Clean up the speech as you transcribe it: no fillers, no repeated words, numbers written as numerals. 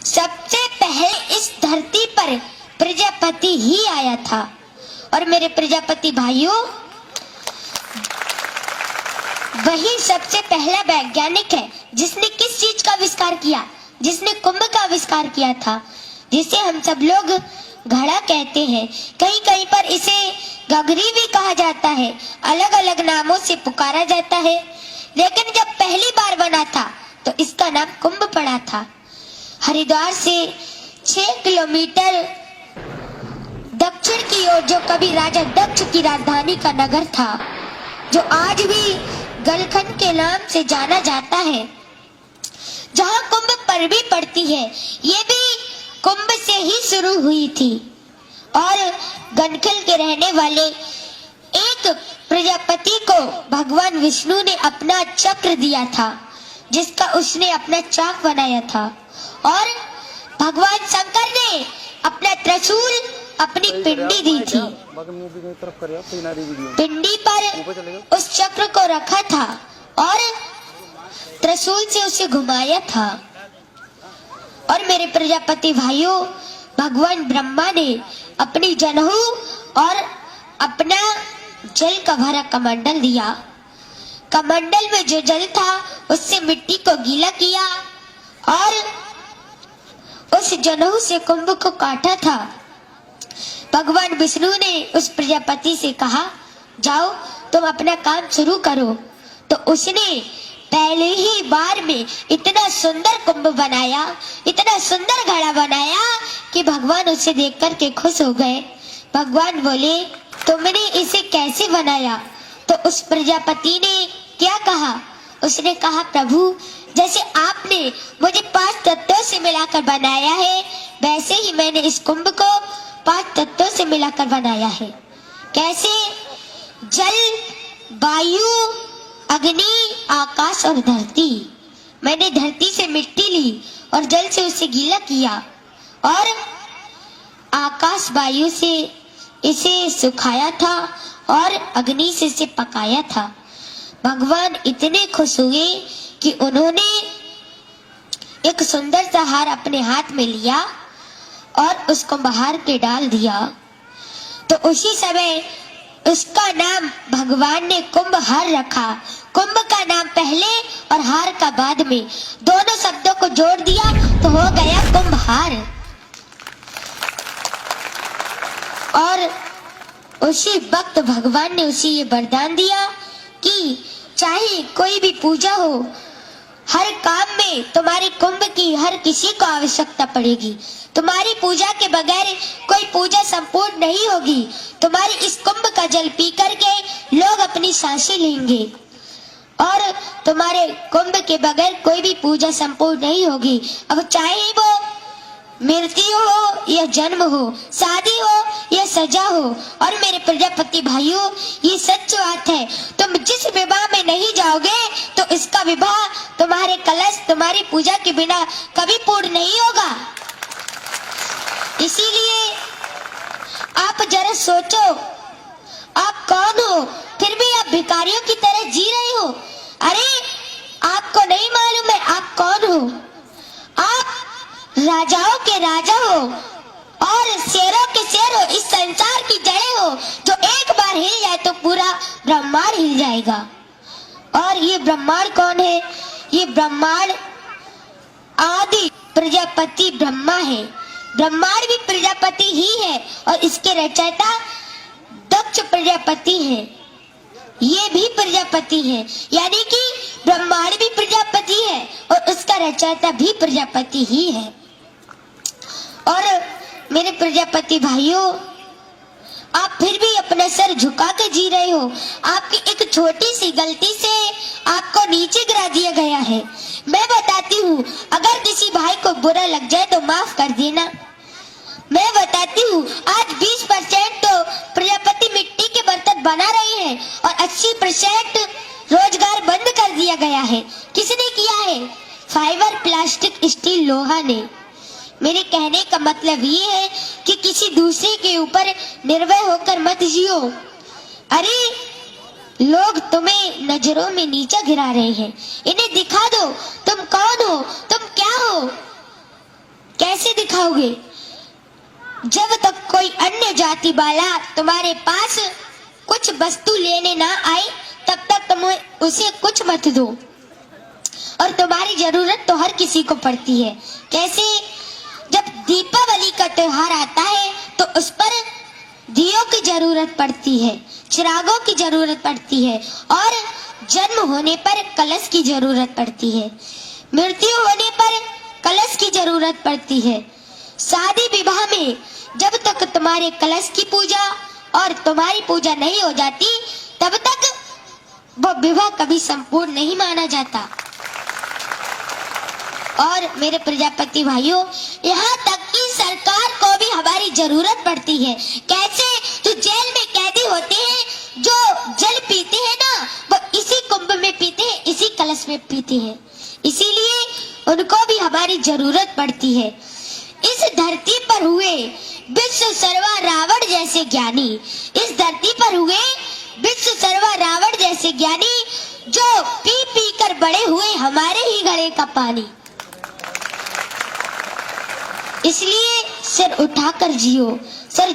सबसे पहले इस धरती पर प्रजापति ही आया था। और मेरे प्रजापति भाइयों, वही सबसे पहला वैज्ञानिक है जिसने किस चीज का आविष्कार किया? जिसने कुंभ का आविष्कार किया था, जिसे हम सब लोग घड़ा कहते हैं। कहीं कहीं पर इसे गगरी भी कहा जाता है, अलग अलग नामों से पुकारा जाता है। लेकिन जब पहली बार बना था तो इसका नाम कुंभ पड़ा था। हरिद्वार से 6 किलोमीटर दक्षिण की ओर जो कभी राजा दक्ष की राजधानी का नगर था, जो आज भी गलखंड के नाम से जाना जाता है, जहाँ कुंभ परवी पड़ती है, ये भी कुंभ से ही शुरू हुई थी। और गनखल के रहने वाले एक प्रजापति को भगवान विष्णु ने अपना चक्र दिया था, जिसका उसने अपना चाक बनाया था। और भगवान शंकर ने अपना त्रिशूल, अपनी पिंडी दी थी। पिंडी पर उस चक्र को रखा था और त्रिशूल से उसे घुमाया था। और मेरे प्रजापति भाइयों, भगवान ब्रह्मा ने अपनी जनेऊ और अपना जल का भरा कमंडल दिया। कमंडल में जो जल था उससे मिट्टी को गीला किया और उस जनेऊ से कुंभ को काटा था। भगवान विष्णु ने उस प्रजापति से कहा, जाओ तुम अपना काम शुरू करो। तो उसने पहले ही बार में इतना सुंदर कुंभ बनाया, इतना सुंदर घड़ा बनाया कि भगवान उसे देख कर के खुश हो गए। भगवान बोले, तुमने इसे कैसे बनाया? तो उस प्रजापति ने क्या कहा? उसने कहा, प्रभु, जैसे आपने मुझे 5 तत्वों से मिलाकर बनाया है, वैसे ही मैंने इस कुंभ को 5 तत्वों से मिलाकर बनाया है। कैसे? जल, वायु, अग्नि, आकाश और धरती। मैंने धरती से मिट्टी ली और जल से उसे गीला किया और आकाश वायु से इसे सुखाया था और अग्नि से इसे पकाया था। भगवान इतने खुश हुए कि उन्होंने एक सुंदर सा हार अपने हाथ में लिया और उसको बाहर के डाल दिया। तो उसी समय उसका नाम भगवान ने कुंभ हार रखा। कुंभ का नाम पहले और हार का बाद में, दोनों शब्दों को जोड़ दिया तो हो गया कुंभ हार। और उसी वक्त भगवान ने उसे ये वरदान दिया कि चाहे कोई भी पूजा हो, हर काम में तुम्हारी कुंभ की हर किसी को आवश्यकता पड़ेगी। तुम्हारी पूजा के बगैर कोई पूजा संपूर्ण नहीं होगी। तुम्हारी इस कुंभ का जल पी करके लोग अपनी सांसें लेंगे और तुम्हारे कुंभ के बगैर कोई भी पूजा संपूर्ण नहीं होगी। अब चाहे वो मृत्यु हो या जन्म हो, शादी हो या सजा हो। और मेरे प्रजापति भाइयों, ये सच बात है, तुम जिस विवाह में नहीं जाओगे तो इसका विवाह, तुम्हारे कलश, तुम्हारी पूजा के बिना कभी पूर्ण नहीं होगा। इसीलिए आप जरा सोचो, आप कौन हो? फिर भी आप भिखारियों की तरह जी रहे हो। अरे आपको नहीं मालूम है आप कौन हो? आप राजाओं के राजा हो और शेरों के शेर हो, इस संसार की जड़ें हो। जो एक बार हिल जाए तो पूरा ब्रह्मांड हिल जाएगा। और ये ब्रह्मांड कौन है? ये ब्रह्मांड आदि प्रजापति ब्रह्मा है। ब्रह्मांड भी प्रजापति ही है और इसके रचयिता दक्ष प्रजापति है। ये भी प्रजापति है, यानी कि ब्रह्मांड भी प्रजापति है और उसका रचयिता भी प्रजापति ही है। और मेरे प्रजापति भाइयों, आप फिर भी अपना सर झुका के जी रहे हो। आपकी एक छोटी सी गलती से आपको नीचे गिरा दिया गया है। मैं बताती हूँ, अगर किसी भाई को बुरा लग जाए तो माफ कर देना। मैं बताती हूँ, आज 20% तो प्रजापति मिट्टी के बर्तन बना रहे हैं और 80% रोजगार बंद कर दिया गया है। किसने किया है? फाइबर, प्लास्टिक, स्टील, लोहा ने। मेरे कहने का मतलब ये है कि किसी दूसरे के ऊपर निर्भय होकर मत जियो। अरे लोग तुम्हें नजरों में नीचा गिरा रहे हैं, इन्हें दिखा दो तुम कौन हो, तुम क्या हो। जाओगे। जब तक कोई अन्य जाति वाला तुम्हारे पास कुछ वस्तु लेने ना आए तब तक तुम उसे कुछ मत दो। और तुम्हारी जरूरत तो हर किसी को पड़ती है। कैसे? जब दीपावली का त्योहार आता है तो उस पर दियों की जरूरत पड़ती है, चिरागों की जरूरत पड़ती है, और जन्म होने पर कलश की जरूरत पड़ती है, मृत्यु होने पर कलश की जरूरत पड़ती है। शादी विवाह में जब तक तुम्हारे कलश की पूजा और तुम्हारी पूजा नहीं हो जाती तब तक वो विवाह कभी संपूर्ण नहीं माना जाता। और मेरे प्रजापति भाइयों, यहाँ तक कि सरकार को भी हमारी जरूरत पड़ती है। कैसे? तो जेल में कैदी होते हैं जो जल पीते हैं ना, वो इसी कुंभ में पीते हैं, इसी कलश में पीते हैं, इसीलिए उनको भी हमारी जरूरत पड़ती है। इस धरती पर हुए विश्व सर्वा रावण जैसे ज्ञानी, इस धरती पर हुए विश्व सर्वा रावण जैसे ज्ञानी जो पी पी कर बड़े हुए हमारे ही गले का पानी। इसलिए सिर उठाकर जियो। सर